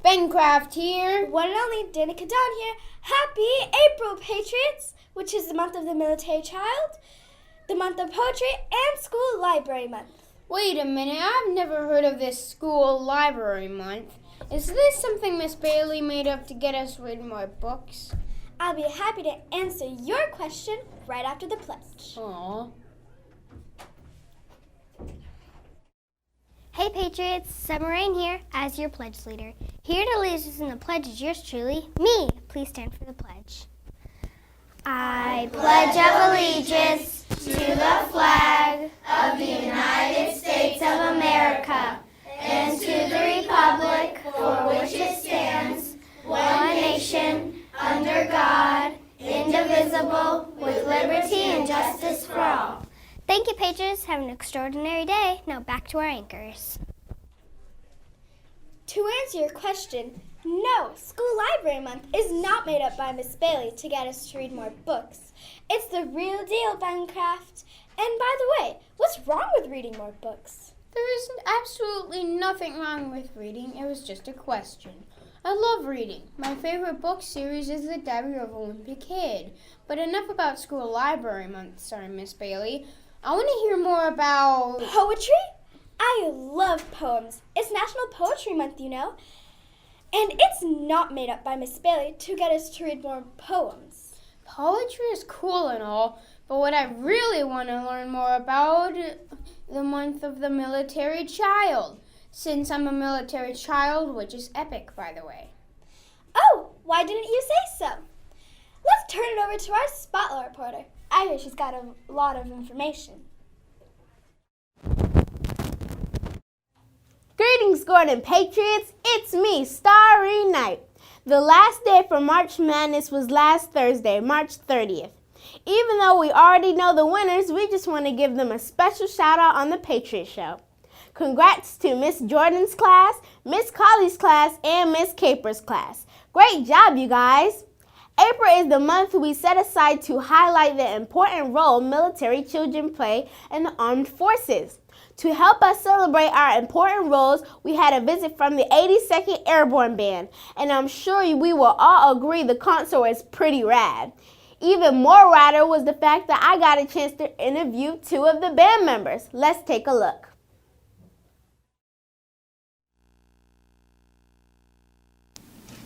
Bancraft here. One and only Danica Dawn here. Happy April, Patriots, which is the month of the military child, the month of poetry, and school library month. Wait a minute, I've never heard of this school library month. Is this something Miss Bailey made up to get us read more books? I'll be happy to answer your question right after the pledge. Aww. Hey Patriots, Summer Rain here as your pledge leader. Here to lead us in the pledge is yours truly, me. Please stand for the pledge. I pledge of allegiance to the flag of the United States of America and to the republic for which it stands, one nation, under God, indivisible, with liberty and justice for all. Thank you, Patriots. Have an extraordinary day. Now back to our anchors. To answer your question, no, School Library Month is not made up by Miss Bailey to get us to read more books. It's the real deal, Bancraft. And by the way, what's wrong with reading more books? There is absolutely nothing wrong with reading. It was just a question. I love reading. My favorite book series is The Diary of a Wimpy Kid. But enough about School Library Month, sorry, Miss Bailey. I want to hear more about... Poetry? I love poems. It's National Poetry Month, you know. And it's not made up by Miss Bailey to get us to read more poems. Poetry is cool and all, but what I really want to learn more about the month of the military child, since I'm a military child, which is epic, by the way. Oh, why didn't you say so? Let's turn it over to our Spotlight reporter. I hear she's got a lot of information. Greetings, Gordon Patriots. It's me, Starry Night. The last day for March Madness was last Thursday, March 30th. Even though we already know the winners, we just want to give them a special shout out on the Patriot Show. Congrats to Miss Jordan's class, Miss Colley's class, and Miss Caper's class. Great job, you guys. April is the month we set aside to highlight the important role military children play in the armed forces. To help us celebrate our important roles, we had a visit from the 82nd Airborne Band, and I'm sure we will all agree the concert was pretty rad. Even more radder was the fact that I got a chance to interview two of the band members. Let's take a look.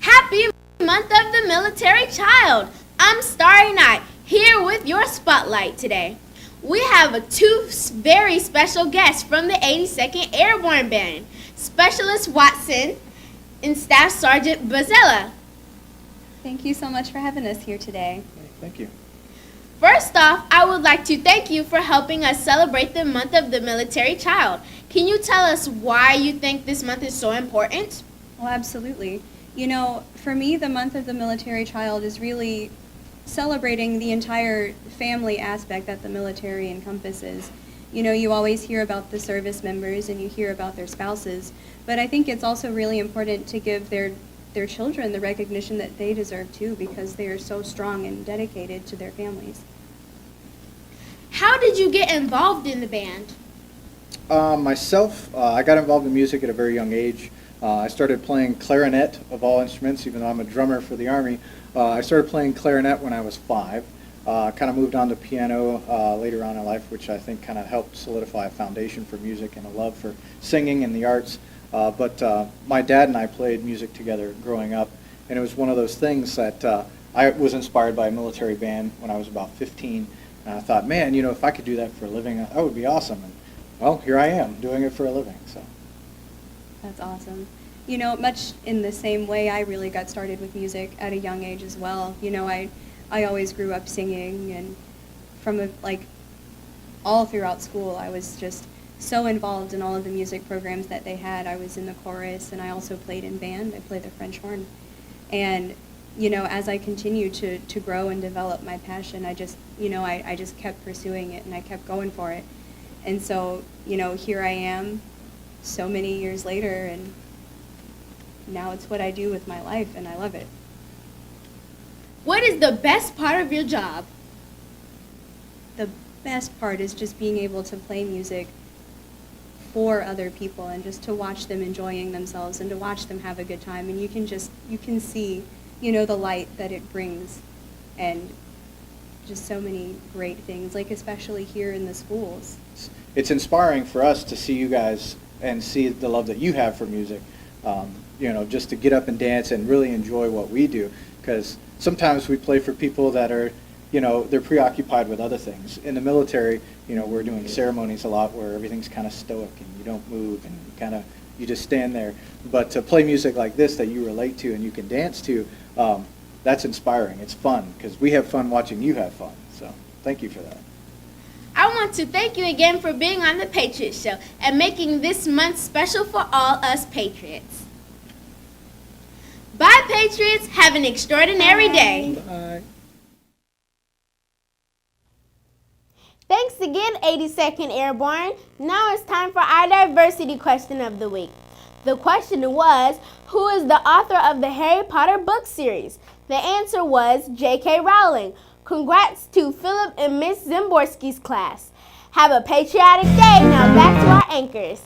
Happy month of the military child. I'm Starry Night, here with your spotlight today. We have two very special guests from the 82nd Airborne Band, Specialist Watson and Staff Sergeant Bazella. Thank you so much for having us here today. Thank you. First off, I would like to thank you for helping us celebrate the month of the military child. Can you tell us why you think this month is so important? Well, absolutely. You know, for me, the month of the military child is really celebrating the entire family aspect that the military encompasses. You know, you always hear about the service members and you hear about their spouses, but I think it's also really important to give their children the recognition that they deserve too, because they are so strong and dedicated to their families. How did you get involved in the band? Myself, I got involved in music at a very young age. I started playing clarinet, of all instruments, even though I'm a drummer for the Army. I started playing clarinet when I was 5. Kind of moved on to piano later on in life, which I think kind of helped solidify a foundation for music and a love for singing and the arts. But my dad and I played music together growing up, and it was one of those things that I was inspired by a military band when I was about 15, and I thought, man, you know, if I could do that for a living, that would be awesome. And well, here I am doing it for a living. So That's awesome. You know, much in the same way, I really got started with music at a young age as well. You know, I always grew up singing, and from all throughout school, I was just so involved in all of the music programs that they had. I was in the chorus, and I also played in band. I played the French horn. And, you know, as I continued to grow and develop my passion, I just kept pursuing it, and I kept going for it. And so, you know, here I am so many years later, and now it's what I do with my life, and I love it. What is the best part of your job? The best part is just being able to play music for other people and just to watch them enjoying themselves and to watch them have a good time. And you can see, the light that it brings and just so many great things, like especially here in the schools. It's inspiring for us to see you guys and see the love that you have for music, just to get up and dance and really enjoy what we do, because sometimes we play for people that are, they're preoccupied with other things. In the military, we're doing ceremonies a lot where everything's kind of stoic and you don't move and you just stand there. But to play music like this that you relate to and you can dance to, that's inspiring. It's fun because we have fun watching you have fun. So thank you for that. I want to thank you again for being on the Patriot Show and making this month special for all us Patriots. Bye, Patriots. Have an extraordinary day. Bye. Thanks again, 82nd Airborne. Now it's time for our diversity question of the week. The question was, who is the author of the Harry Potter book series? The answer was J.K. Rowling. Congrats to Philip and Miss Zimborski's class. Have a patriotic day. Now back to our anchors.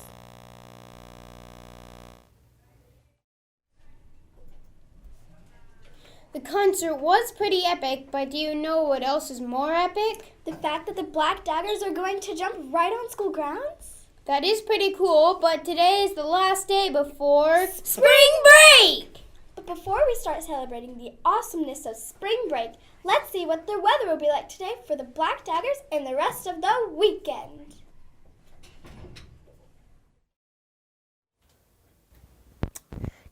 The concert was pretty epic, but do you know what else is more epic? The fact that the Black Daggers are going to jump right on school grounds? That is pretty cool, but today is the last day before Spring Break! But before we start celebrating the awesomeness of spring break, let's see what the weather will be like today for the Black Daggers and the rest of the weekend.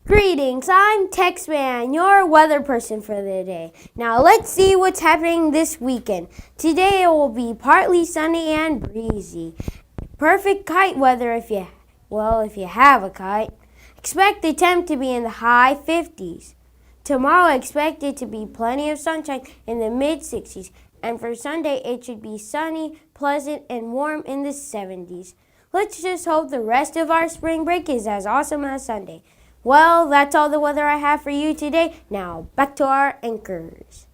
Greetings, I'm Texman, your weather person for the day. Now let's see what's happening this weekend. Today it will be partly sunny and breezy. Perfect kite weather if you have a kite. Expect the temp to be in the high 50s. Tomorrow expect it to be plenty of sunshine in the mid 60s. And for Sunday it should be sunny, pleasant, and warm in the 70s. Let's just hope the rest of our spring break is as awesome as Sunday. Well, that's all the weather I have for you today. Now, back to our anchors.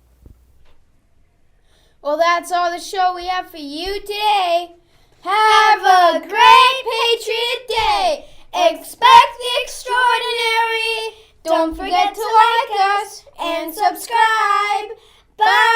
Well, that's all the show we have for you today. Have a great Patriot Day. Expect the extraordinary. Don't forget to like us and subscribe. Bye.